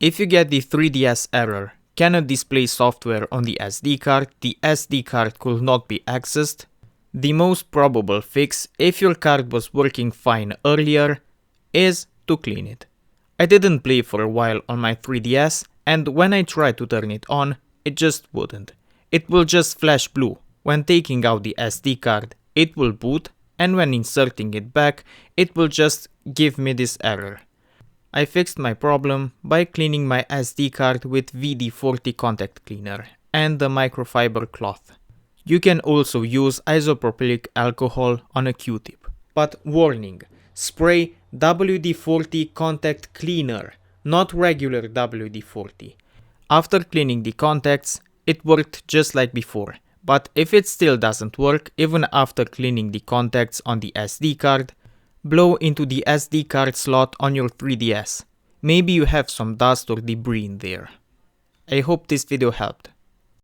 If you get the 3DS error, cannot display software on the SD card could not be accessed, the most probable fix, if your card was working fine earlier, is to clean it. I didn't play for a while on my 3DS, and when I tried to turn it on, it just wouldn't. It will just flash blue. When taking out the SD card, it will boot, and when inserting it back, it will just give me this error. I fixed my problem by cleaning my SD card with WD-40 contact cleaner and the microfiber cloth. You can also use isopropilic alcohol on a Q-tip. But warning, spray WD-40 contact cleaner, not regular WD-40. After cleaning the contacts, it worked just like before. But if it still doesn't work, even after cleaning the contacts on the SD card, blow into the SD card slot on your 3DS. Maybe you have some dust or debris in there. I hope this video helped.